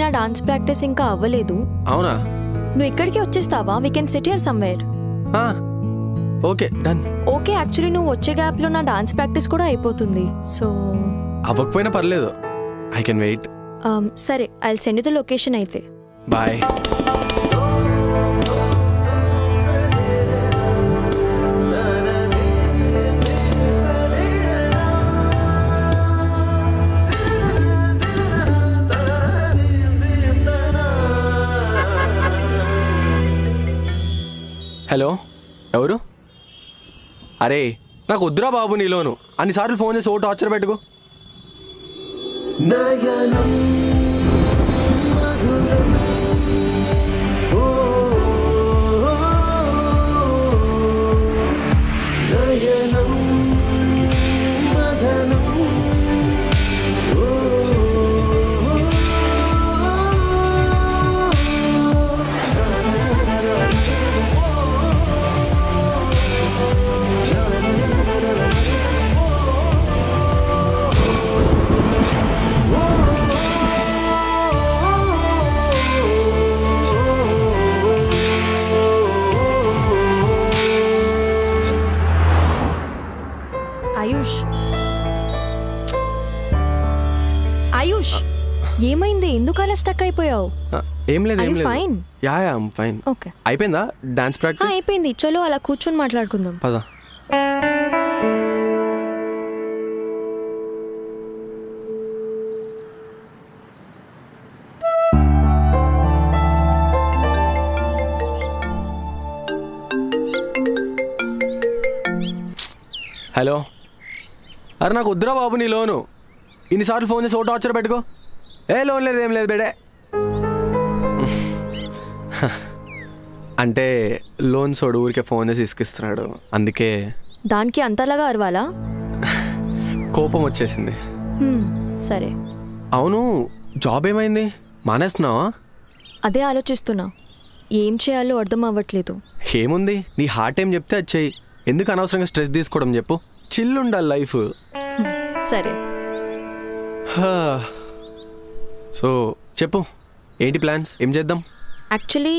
నా dance practice ఇంకా అవ్వలేదు. అవునా? నువ్వు ఇక్కడికి వచ్చేస్తావా? We can sit here somewhere. Okay done. Okay, actually నువ్వు వచ్చే గ్యాప్లో నా డాన్స్ ప్రాక్టీస్ కూడా అయిపోతుంది. సో అవ్వకపోయినా పర్లేదు, ఐ కెన్ వెయిట్. సరే, I will send you the location అయితే. బాయ్. హలో, ఎవరు? అరే నాకు వద్దురా బాబు నీలోను, అన్నిసార్లు ఫోన్ చేసి ఓ టార్చర్ పెట్టుకో. ఆయుష్, ఏమైంది? ఎందుకు అలా స్టక్ అయిపోయావు? ఏం లేదు, ఏం లేదు. Fine? Yeah yeah I'm fine. Okay, అయిపోయిందా డాన్స్ ప్రాక్టీస్? అయిపోయింది. చలో అలా కూర్చొని మాట్లాడుకుందాం. పద. హలో, అరే నాకు వద్దురా బాబు నీ లోను, ఇన్నిసార్లు ఫోన్ చేసి ఓ టార్చర్ పెట్టుకో. ఏ లోన్ లేదు, ఏం లేదు బేడే. అంటే లోన్ సోడు ఊరికే ఫోన్ చేసి ఇసుకిస్తున్నాడు, అందుకే. దానికి అంతలాగా అరవాలా? కోపం వచ్చేసింది. సరే. అవును, జాబ్ ఏమైంది? మానేస్తున్నావా? అదే ఆలోచిస్తున్నా, ఏం చేయాలో అర్థం అవ్వట్లేదు. ఏముంది, నీ హార్ట్ ఏం చెప్తే అది చెయ్యి. ఎందుకు అనవసరంగా స్ట్రెస్ తీసుకోవడం చెప్పు, చిల్ ఉండాలి లైఫ్. సరే. సో చెప్పు, ఏంటి ప్లాన్స్, ఏం చేద్దాం? యాక్చువల్లీ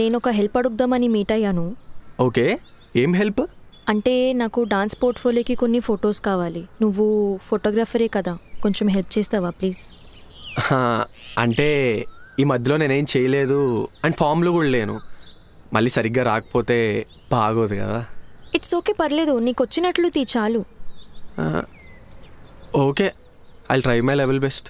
నేను ఒక హెల్ప్ అడుగుదామని మీట్ అయ్యాను. ఓకే, ఏం హెల్ప్? అంటే నాకు డాన్స్ పోర్ట్ఫోలియోకి కొన్ని ఫొటోస్ కావాలి. నువ్వు ఫోటోగ్రాఫరే కదా, కొంచెం హెల్ప్ చేస్తావా ప్లీజ్? అంటే ఈ మధ్యలో నేనేం చేయలేదు అండ్ ఫామ్లో కూడా లేను, మళ్ళీ సరిగ్గా రాకపోతే బాగోదు కదా. ఇట్స్ ఓకే, పర్లేదు, నీకు వచ్చినట్లు తీ చాలు. Okay, I try my level best.